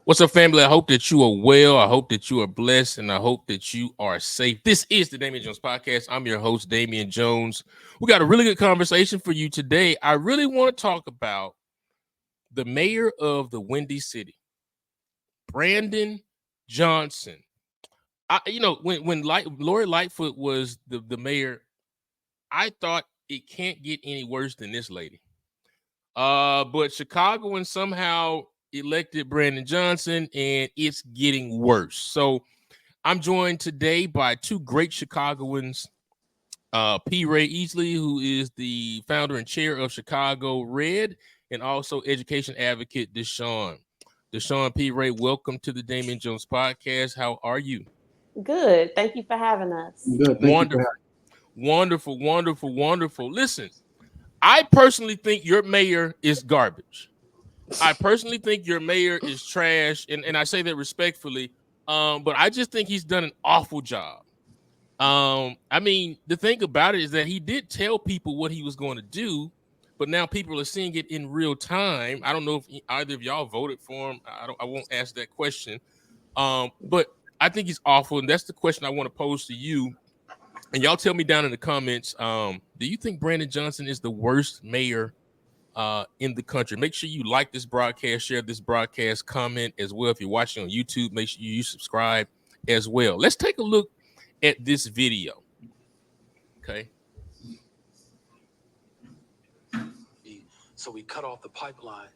What's up, family? I hope that you are well. I hope that you are blessed, and I hope that you are safe. This is the Damien Jones Podcast. I'm your host, Damien Jones. We got a really good conversation for you today. I really want to talk about the mayor of the Windy City, Brandon Johnson. When Lori Lightfoot was the mayor, I thought it can't get any worse than this lady. But Chicagoans somehow elected Brandon Johnson, and it's getting worse. So I'm joined today by two great Chicagoans, P. Ray Easley, who is the founder and chair of Chicago Red, and also education advocate Deshaun. Deshaun P. Ray, welcome to the Damien Jones Podcast. How are you? Good. Thank you for having us. Good. Thank you for Wonderful, wonderful, wonderful, wonderful. Listen, I personally think your mayor is garbage. I personally think your mayor is trash, and I say that respectfully. But I just think he's done an awful job. I mean, the thing about it is that he did tell people what he was going to do, but now people are seeing it in real time. I don't know if either of y'all voted for him. I won't ask that question. But I think he's awful, and that's the question I want to pose to you. And y'all tell me down in the comments, do you think Brandon Johnson is the worst mayor in the country? Make sure you like this broadcast, share this broadcast, comment as well. If you're watching on YouTube, make sure you subscribe as well. Let's take a look at this video. Okay. So we cut off the pipeline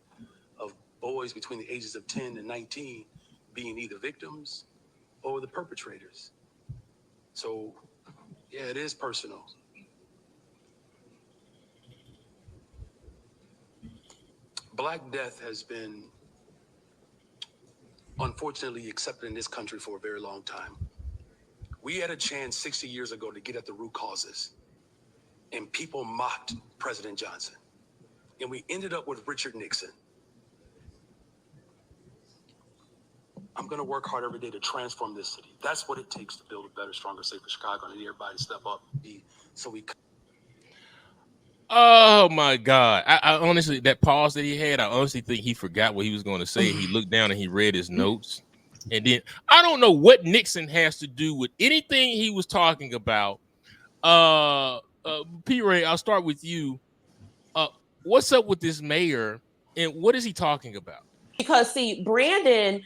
of boys between the ages of 10 and 19 being either victims or the perpetrators. So, yeah, it is personal. Black death has been unfortunately accepted in this country for a very long time. We had a chance 60 years ago to get at the root causes, and people mocked President Johnson. And we ended up with Richard Nixon. I'm going to work hard every day to transform this city. That's what it takes to build a better, stronger, safer Chicago. And I need everybody to step up. Oh my God. I honestly, that pause that he had, I honestly think he forgot what he was going to say. He looked down and he read his notes. And then I don't know what Nixon has to do with anything he was talking about. P. Ray, I'll start with you. What's up with this mayor and what is he talking about? Because, see, Brandon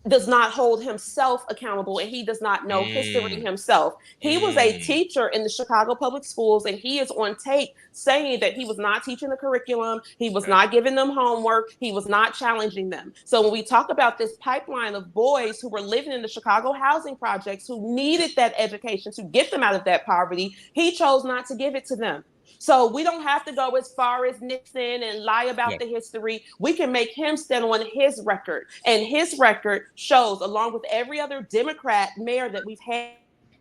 does not hold himself accountable, and he does not know history himself. He was a teacher in the Chicago public schools, and he is on tape saying that he was not teaching the curriculum, he was not giving them homework, he was not challenging them. So when we talk about this pipeline of boys who were living in the Chicago housing projects who needed that education to get them out of that poverty, he chose not to give it to them. So we don't have to go as far as Nixon and lie about the history. We can make him stand on his record. And his record shows, along with every other Democrat mayor that we've had in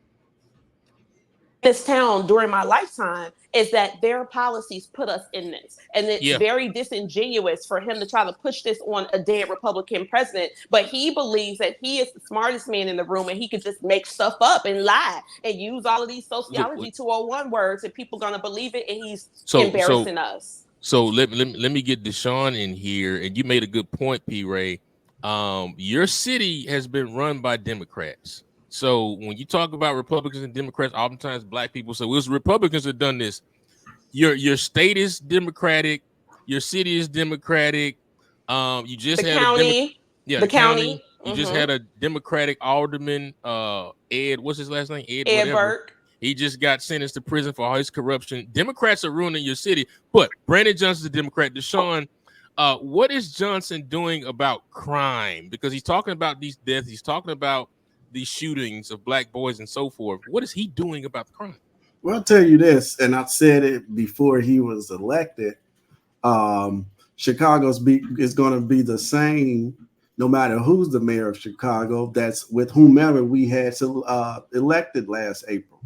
this town during my lifetime, is that their policies put us in this. And it's very disingenuous for him to try to push this on a dead Republican president. But he believes that he is the smartest man in the room and he could just make stuff up and lie and use all of these sociology 201 words and people going to believe it. And he's embarrassing us. So let me get Deshaun in here. And you made a good point, P. Ray. Your city has been run by Democrats. So when you talk about Republicans and Democrats, oftentimes black people say, well, it's Republicans that done this. Your state is Democratic. Your city is Democratic. You just the had county. the county. You just had a Democratic alderman, Ed. What's his last name? Ed Burke. He just got sentenced to prison for all his corruption. Democrats are ruining your city. But Brandon Johnson's a Democrat. Deshaun, what is Johnson doing about crime? Because he's talking about these deaths. He's talking about these shootings of black boys and so forth. What is he doing about the crime? Well, I'll tell you this, and I said it before he was elected. Chicago is going to be the same no matter who's the mayor of Chicago. That's with whomever we had elected last April,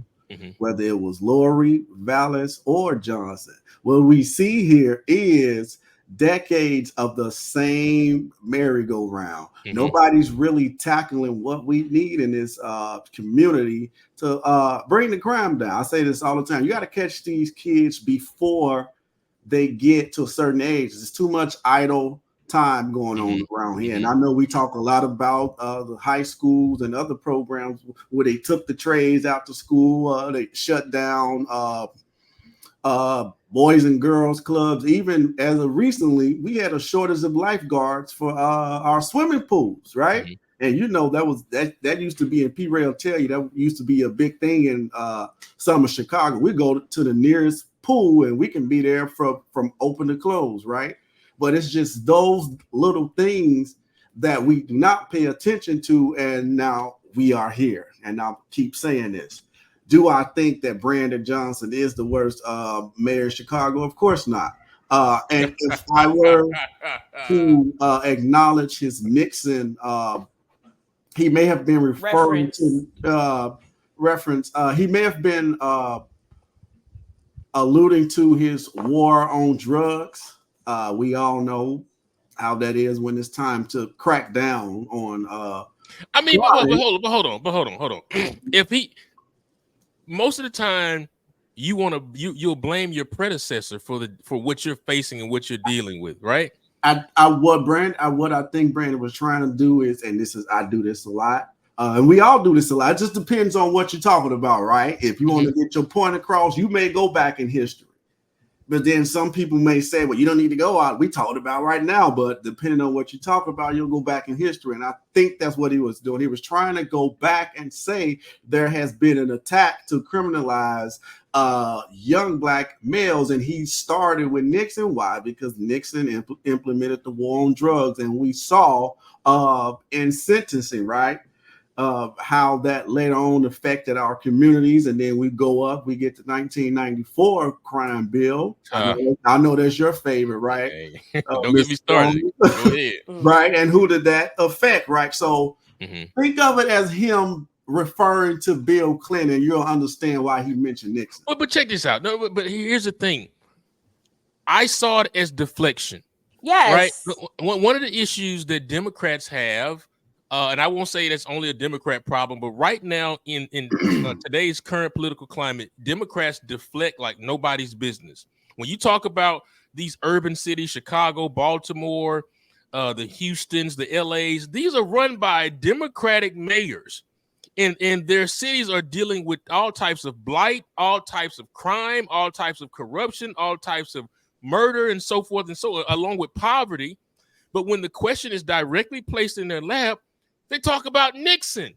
whether it was Lori, Vallis, or Johnson. What we see here is decades of the same merry-go-round. Nobody's really tackling what we need in this community to bring the crime down. I say this all the time. You got to catch these kids before they get to a certain age. There's too much idle time going on around here. And I know we talk a lot about the high schools and other programs where they took the trays out to school. They shut down boys and girls clubs. Even as of recently, we had a shortage of lifeguards for our swimming pools, right? And you know that used to be, and P. Ray will tell you, that used to be a big thing in summer Chicago. We go to the nearest pool and we can be there from open to close, right? But it's just those little things that we do not pay attention to, and now we are here. And I'll keep saying this. Do I think that Brandon Johnson is the worst mayor of Chicago? Of course not. And if I were to acknowledge his Nixon, he may have been referring to reference. He may have been alluding to his war on drugs. We all know how that is when it's time to crack down on. I mean, but hold on. If he, most of the time, you'll blame your predecessor for what you're facing and what you're dealing with, right? What I think Brandon was trying to do is, and I do this a lot, and we all do this a lot. It just depends on what you're talking about, right? If you want to get your point across, you may go back in history. But then some people may say, well, you don't need to go out. We talked about right now, but depending on what you talk about, you'll go back in history. And I think that's what he was doing. He was trying to go back and say there has been an attack to criminalize young black males. And he started with Nixon. Why? Because Nixon implemented the war on drugs. And we saw in sentencing, right? How that later on affected our communities, and then we go up. We get to 1994 crime bill. I know that's your favorite, right? Hey, don't get me started. Go ahead. Right, and who did that affect? Right, so think of it as him referring to Bill Clinton. You'll understand why he mentioned Nixon. But check this out. No, but here's the thing. I saw it as deflection. Yes. Right. One of the issues that Democrats have. And I won't say that's only a Democrat problem, but right now in today's current political climate, Democrats deflect like nobody's business. When you talk about these urban cities, Chicago, Baltimore, the Houstons, the LAs, these are run by Democratic mayors, and their cities are dealing with all types of blight, all types of crime, all types of corruption, all types of murder, and so forth and so on, along with poverty. But when the question is directly placed in their lap, they talk about Nixon.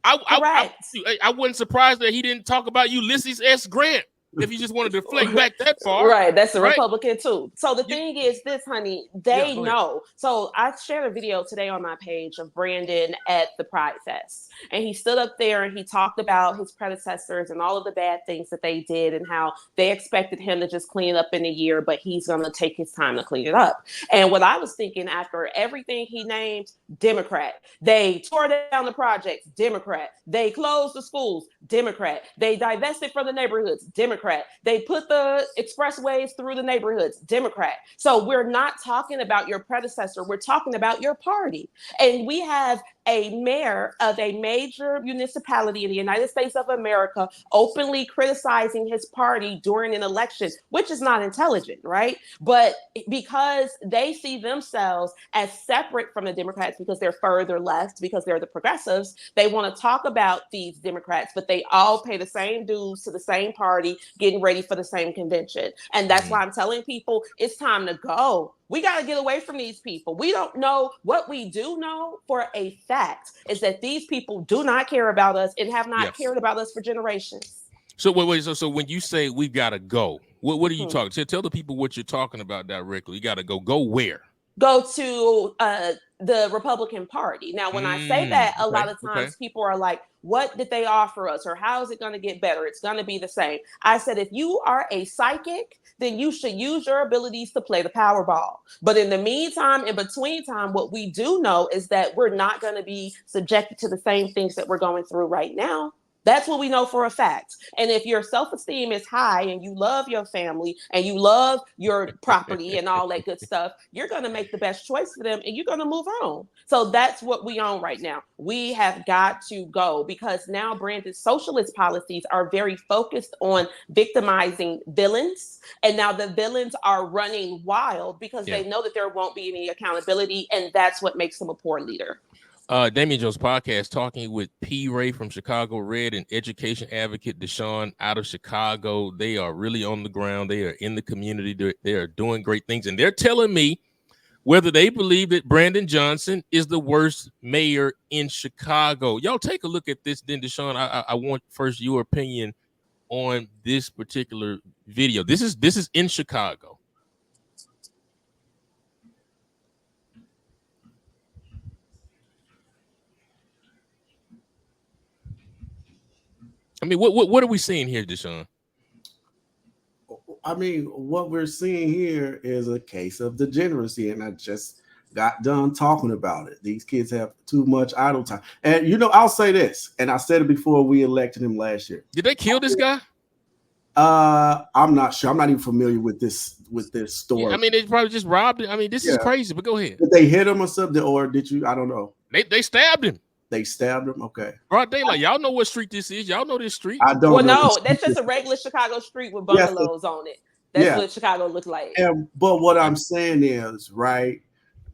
I wasn't surprised that he didn't talk about Ulysses S. Grant if you just want to deflect back that far. Right, that's a Republican too. So the thing is this, honey, they know. So I shared a video today on my page of Brandon at the Pride Fest. And he stood up there and he talked about his predecessors and all of the bad things that they did and how they expected him to just clean up in a year, but he's going to take his time to clean it up. And what I was thinking after everything he named, Democrat. They tore down the projects, Democrat. They closed the schools, Democrat. They divested from the neighborhoods, Democrat. They put the expressways through the neighborhoods, Democrat. So we're not talking about your predecessor. We're talking about your party. And we have a mayor of a major municipality in the United States of America openly criticizing his party during an election, which is not intelligent, right? But because they see themselves as separate from the Democrats because they're further left, because they're the progressives, they want to talk about these Democrats, but they all pay the same dues to the same party, getting ready for the same convention. And that's why I'm telling people it's time to go. We got to get away from these people. We don't know. What we do know for a fact is that these people do not care about us and have not cared about us for generations. So wait. So when you say we've got to go, what are you talking? Tell the people what you're talking about directly. You got to go. Go where? Go to the Republican Party. Now, when I say that, a lot of times people are like, what did they offer us? Or how is it going to get better? It's going to be the same. I said, if you are a psychic, then you should use your abilities to play the Powerball. But in the meantime, in between time, what we do know is that we're not going to be subjected to the same things that we're going through right now. That's what we know for a fact. And if your self-esteem is high and you love your family and you love your property and all that good stuff, you're going to make the best choice for them and you're going to move on. So that's what we own right now. We have got to go because now Brandon's socialist policies are very focused on victimizing villains. And now the villains are running wild because they know that there won't be any accountability. And that's what makes them a poor leader. Damien Jones podcast talking with P. Ray from Chicago Red and education advocate Deshaun out of Chicago. They are really on the ground. They are in the community. They are doing great things. And they're telling me whether they believe that Brandon Johnson is the worst mayor in Chicago. Y'all take a look at this. Then, Deshaun, I want first your opinion on this particular video. This is in Chicago. I mean, what are we seeing here, Deshaun? I mean, what we're seeing here is a case of degeneracy, and I just got done talking about it. These kids have too much idle time. And, you know, I'll say this, and I said it before we elected him last year. Did they kill this guy? I'm not sure. I'm not even familiar with this story. Yeah, I mean, they probably just robbed it. I mean, this is crazy, but go ahead. Did they hit him or something, or did you? I don't know. They stabbed him. They stabbed him? Okay. Broad daylight. Y'all know what street this is. Y'all know this street. I don't know. No, that's just a regular Chicago street with bungalows on it. That's what Chicago looks like. But what I'm saying is, right,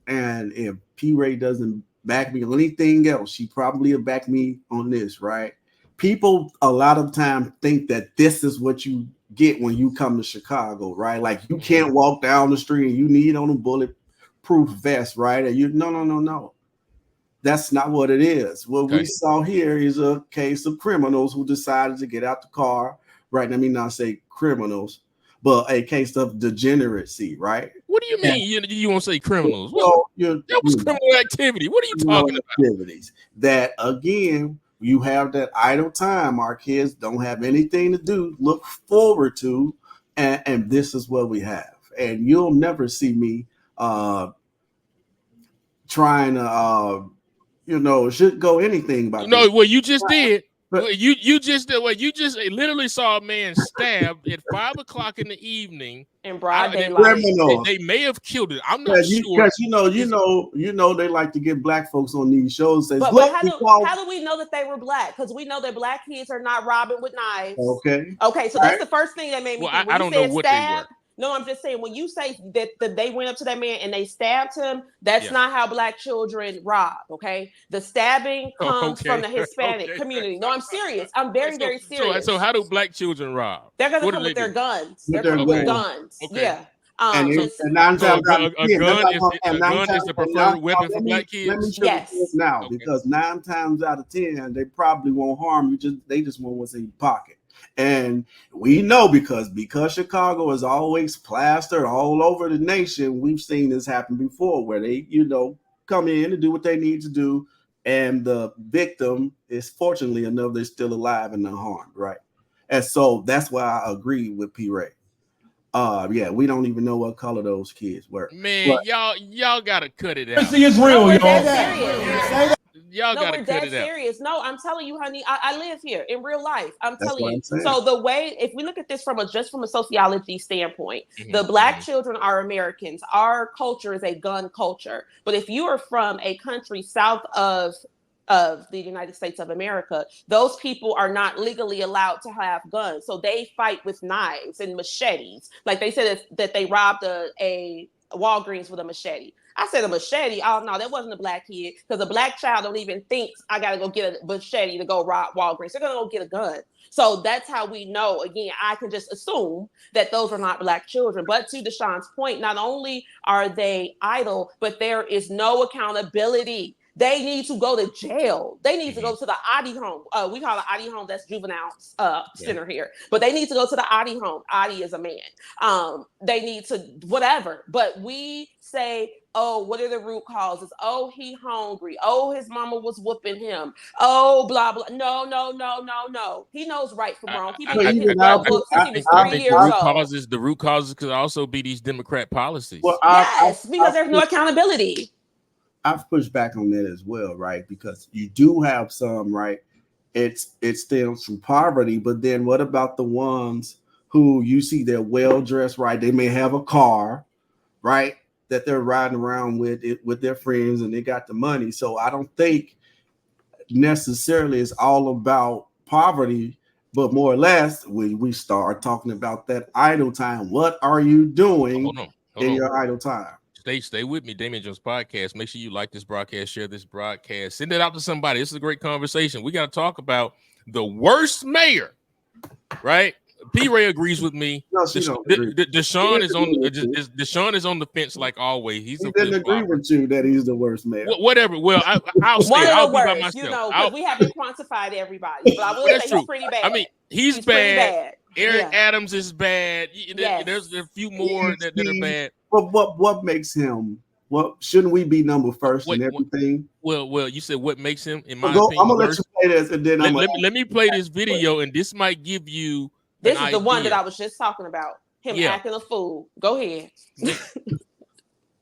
and if P. Ray doesn't back me on anything else, she probably will back me on this, right? People a lot of time think that this is what you get when you come to Chicago, right? Like you can't walk down the street and you need on a bulletproof vest, right? And you no. That's not what it is. What we saw here is a case of criminals who decided to get out the car, right? Let me not say criminals, but a case of degeneracy, right? What do you mean? You won't say criminals? Well, that was criminal activity. What are you talking about? Activities that, again, you have that idle time. Our kids don't have anything to do, look forward to, and this is what we have. And you'll never see me trying to should go anything about no, well, you just did. You just literally saw a man stabbed at 5 o'clock in the evening in broad daylight. They may have killed it. I'm not sure. Because you know they like to get black folks on these shows. But how do we know that they were black? Because we know that black kids are not robbing with knives. Okay. So that's the first thing that made me think. I don't know what they were. No, I'm just saying when you say that they went up to that man and they stabbed him, that's not how black children rob. Okay, the stabbing comes from the Hispanic community. No, I'm serious. I'm very serious. So how do black children rob? They're gonna come with their guns. They're coming with guns. Okay. Yeah. And 9 times out of 10, a gun is the preferred weapon for black kids. Let me show you now, because 9 times out of 10, they probably won't harm you. They just want what's in your pocket. And we know because Chicago is always plastered all over the nation. We've seen this happen before where they, come in and do what they need to do. And the victim is fortunately enough, they're still alive and unharmed, right? And so that's why I agree with P. Ray. We don't even know what color those kids were. Man, y'all gotta cut it out. See, it's real, y'all. Y'all gotta cut it out. Serious. No, I'm telling you, honey, I live here in real life. I'm telling you. So the way, if we look at this from a sociology standpoint, the black children are Americans. Our culture is a gun culture. But if you are from a country south of the United States of America, those people are not legally allowed to have guns. So they fight with knives and machetes. Like they said that they robbed a Walgreens with a machete. I said a machete. Oh no, that wasn't a black kid, because a black child don't even think I gotta go get a machete to go rob Walgreens. They're gonna go get a gun. So that's how we know. Again, I can just assume that those are not black children. But to Deshaun's point, not only are they idle, but there is no accountability. They need to go to jail. They need to go to the Adi home. We call it Adi home. That's juvenile center here. But they need to go to the Adi home. Adi is a man. They need to whatever. But we say, oh, what are the root causes? Oh, he hungry. Oh, his mama was whooping him. Oh, blah, blah. No. He knows right from wrong. He been reading books since he was 3 years old. The root causes could also be these Democrat policies. Well, because there's no accountability. I've pushed back on that as well, right? Because you do have some, right, it stems from poverty. But then what about the ones who you see they're well dressed, right? They may have a car, right, that they're riding around with their friends, and they got the money. So I don't think necessarily it's all about poverty, but more or less when we start talking about that idle time, what are you doing in your idle time? Stay with me, Damien Jones podcast. Make sure you like this broadcast, share this broadcast, send it out to somebody. This is a great conversation. We got to talk about the worst mayor, right? P. Ray agrees with me. No, she don't agree. Deshaun is on the fence like always. He didn't agree with you that he's the worst mayor. Whatever. Well, I'll be by myself. You know, because we haven't quantified everybody. But I will say he's pretty bad. I mean, he's bad. Eric Adams is bad. Yes. There's a few more that are bad. But what makes him? What shouldn't we be number first in everything? Well, you said what makes him, in my opinion, I'm gonna let you play this, and then let me play this video, and this might give you. This is the one that I was just talking about. Him acting a fool. Go ahead.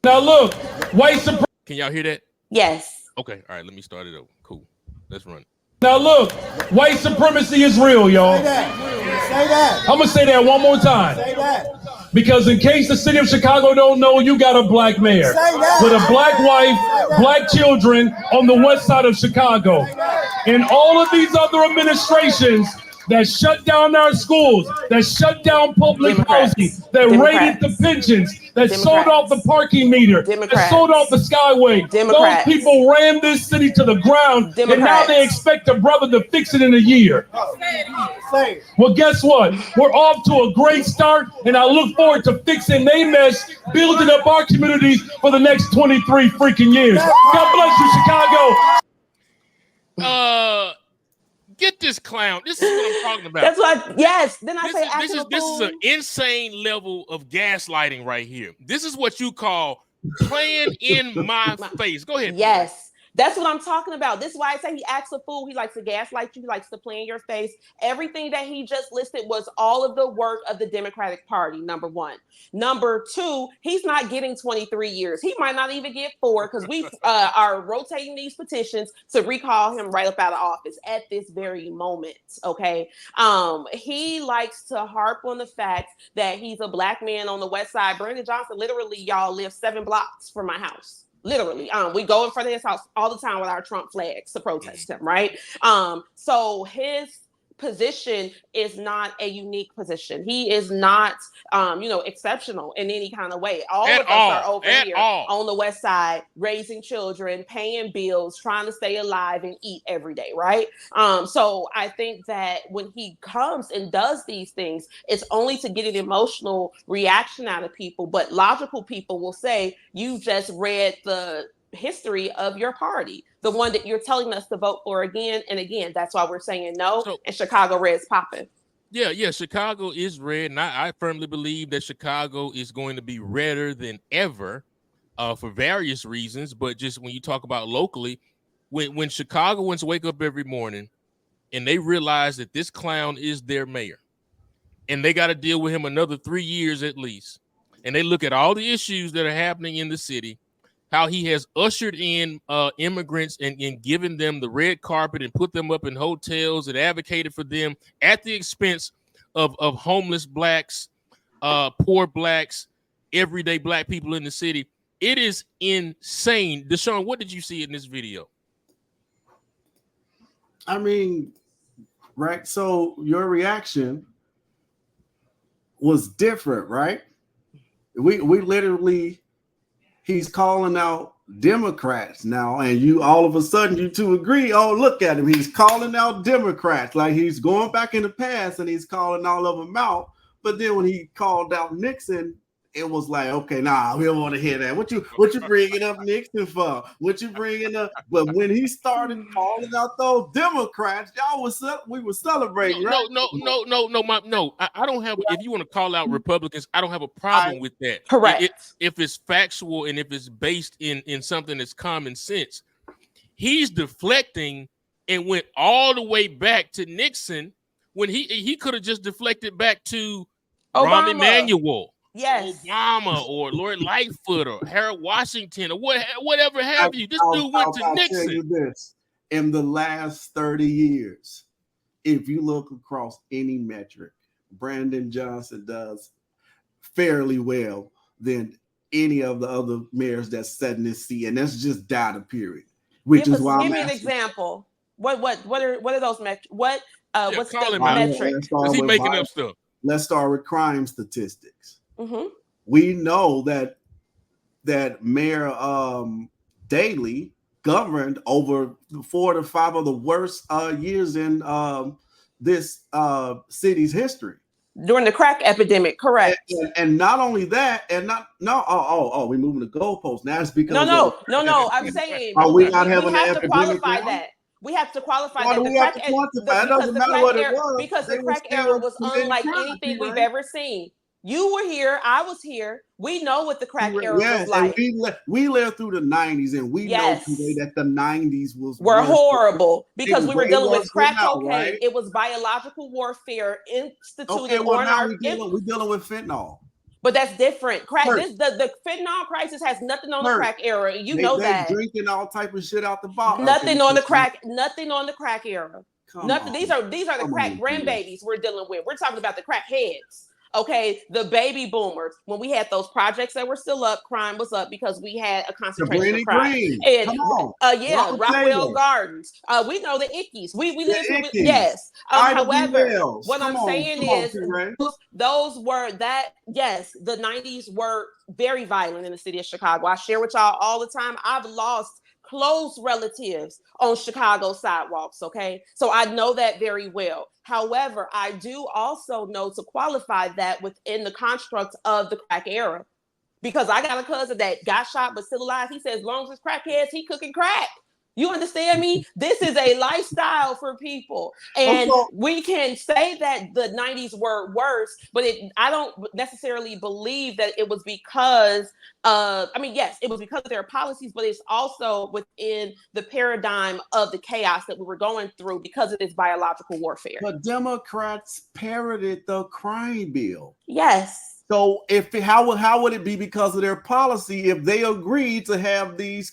Now look, white supremacy. Can y'all hear that? Yes. Okay. All right. Let me start it over. Cool. Let's run it. Now look, white supremacy is real, y'all. Say that. I'm gonna say that one more time. Say that. Because in case the city of Chicago don't know, you got a black mayor with a black wife, black children on the west side of Chicago. And all of these other administrations that shut down our schools, that shut down public housing, that raided the pensions, that sold off the parking meter, that sold off the Skyway. Those people ran this city to the ground, and now they expect a brother to fix it in a year. Well, guess what? We're off to a great start, and I look forward to fixing their mess, building up our communities for the next 23 freaking years. God bless you, Chicago. Get this clown. This is what I'm talking about. That's what. Yes. Then I say this is an insane level of gaslighting right here. This is what you call playing in my face. Go ahead. Yes. That's what I'm talking about. This is why I say he acts a fool. He likes to gaslight you. He likes to play in your face. Everything that he just listed was all of the work of the Democratic Party, number one. Number two, he's not getting 23 years. He might not even get 4 because we are rotating these petitions to recall him right up out of office at this very moment, okay? He likes to harp on the fact that he's a black man on the west side. Brandon Johnson literally, y'all, lives 7 blocks from my house. Literally, we go in front of his house all the time with our Trump flags to protest him, right? So his position is not a unique position. He is not, exceptional in any kind of way. All of us are over here on the west side, raising children, paying bills, trying to stay alive and eat every day, right? So I think that when he comes and does these things, it's only to get an emotional reaction out of people. But logical people will say, you just read the history of your party, the one that you're telling us to vote for again and again. That's why we're saying no. And Chicago red's popping. Yeah, Chicago is red, and I firmly believe that Chicago is going to be redder than ever for various reasons. But just when you talk about locally, when Chicagoans wake up every morning and they realize that this clown is their mayor, and they got to deal with him another 3 years at least, and they look at all the issues that are happening in the city, how he has ushered in immigrants and given them the red carpet and put them up in hotels and advocated for them at the expense of homeless blacks, poor blacks, everyday black people in the city. It is insane. Deshaun, what did you see in this video? I mean, right? So your reaction was different, right? We literally... He's calling out Democrats now, and you all of a sudden you two agree. Oh, look at him. He's calling out Democrats, like he's going back in the past and he's calling all of them out. But then when he called out Nixon, it was like, okay, nah, we don't want to hear that. What you bringing up Nixon for? What you bringing up? But when he started calling out those Democrats, we were celebrating, right? No. I don't have. If you want to call out Republicans, I don't have a problem with that. Correct. If it's factual and if it's based in something that's common sense, he's deflecting and went all the way back to Nixon when he could have just deflected back to Rahm Emanuel. Yes. Obama or Lord Lightfoot or Harold Washington or whatever have you. This dude went to Nixon. in the last 30 years, if you look across any metric, Brandon Johnson does fairly well than any of the other mayors that's set in this seat, and that's just data period. Which is why give me an example. What are those metrics? What's the metric? Is he making up stuff? Let's start with crime statistics. Mm-hmm. We know that Mayor Daley governed over 4 to 5 of the worst years in this city's history. During the crack epidemic, correct. And not only that, we're moving the goalposts. Now it's because no. I'm saying we not having we have an to qualify that. We have to qualify that. Because the crack era was unlike anything we've ever seen. You were here, I was here. We know what the crack era was like. We lived through the 90s, and we know today that the 90s were horrible because we were dealing with crack cocaine. Right? It was biological warfare instituted on our. We're dealing with fentanyl. But that's different. Crack. The fentanyl crisis has nothing on the crack era. You know that. Drinking all type of shit out the bottle. Nothing on the crack. Nothing on the crack era. Nothing. These are the crack grandbabies we're dealing with. We're talking about the crack heads. Okay, the baby boomers. When we had those projects that were still up, crime was up because we had a concentration of crime. And Rockwell Gardens. We know the Ickies. We live with yes. However, what I'm saying is those were that. Yes, the 90s were very violent in the city of Chicago. I share with y'all all the time. I've lost close relatives on Chicago sidewalks, okay? So I know that very well. However, I do also know to qualify that within the construct of the crack era. Because I got a cousin that got shot but still alive. He says, as long as it's crackheads, he cooking crack. You understand me? This is a lifestyle for people. And we can say that the 90s were worse, but I don't necessarily believe that it was because yes, it was because of their policies, but it's also within the paradigm of the chaos that we were going through because of this biological warfare. But Democrats parroted the crime bill. Yes. So how would it be because of their policy if they agreed to have these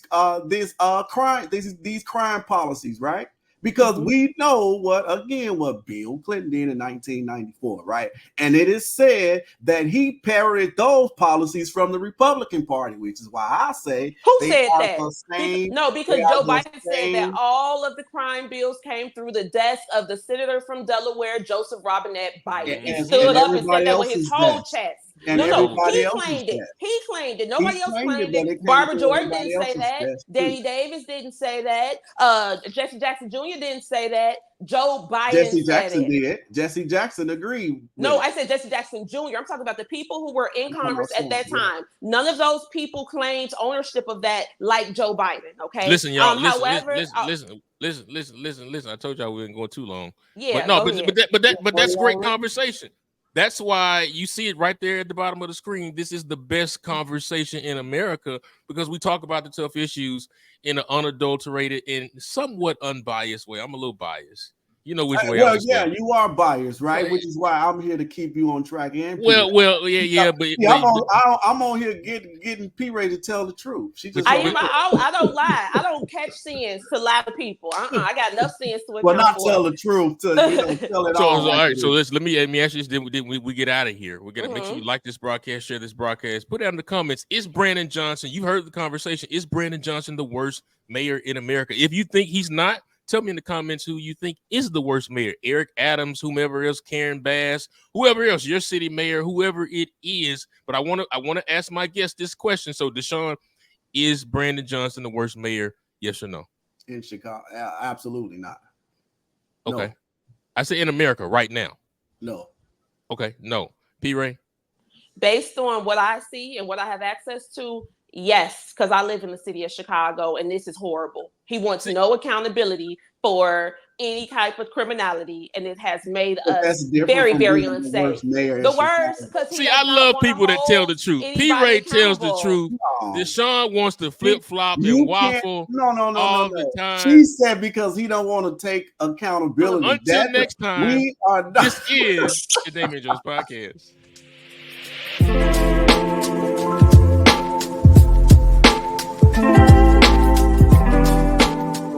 crime policies, right? Because we know what Bill Clinton did in 1994, right? And it is said that he parroted those policies from the Republican Party, which is why I say who said that? Because Joe Biden said that all of the crime bills came through the desk of the senator from Delaware, Joseph Robinette Biden. He stood up and said that with his whole chest. He claimed it. Nobody else claimed it. Barbara Jordan didn't say that. Danny Davis didn't say that. Jesse Jackson Jr. didn't say that. Joe Biden Jesse Jackson did. Jesse Jackson agreed. No, I said Jesse Jackson Jr. I'm talking about the people who were in Congress at that time. None of those people claimed ownership of that like Joe Biden. Okay. Listen, y'all. Listen. I told y'all we weren't going too long. Yeah. But that's great conversation. That's why you see it right there at the bottom of the screen. This is the best conversation in America because we talk about the tough issues in an unadulterated and somewhat unbiased way. I'm a little biased. You know which way. You are biased, right? Which is why I'm here to keep you on track. And I'm on here getting P-Ray to tell the truth. I don't lie. I don't catch sins to lie to people. I got enough sins to. Well, not tell the truth to tell it all. All right. So let me ask you this. Then we get out of here. We're gonna make sure you like this broadcast, share this broadcast, put it down in the comments. Is Brandon Johnson? You heard the conversation. Is Brandon Johnson the worst mayor in America? If you think he's not, tell me in the comments who you think is the worst mayor. Eric Adams, whomever else, Karen Bass, whoever else, your city mayor, whoever it is. But I want to ask my guest this question. So, Deshaun, is Brandon Johnson the worst mayor? Yes or no? In Chicago, absolutely not. Okay. No. I say in America right now. No. Okay. No. P-Ray? Based on what I see and what I have access to, yes, because I live in the city of Chicago and this is horrible. He wants no accountability for any type of criminality, and it has made us very, very unsafe. The worst, because I love people that tell the truth. P-Ray tells the truth. Deshaun wants to flip flop and waffle. No. The time. She said because he don't want to take accountability. Until next time, we are not. This is the Damien Jones Podcast.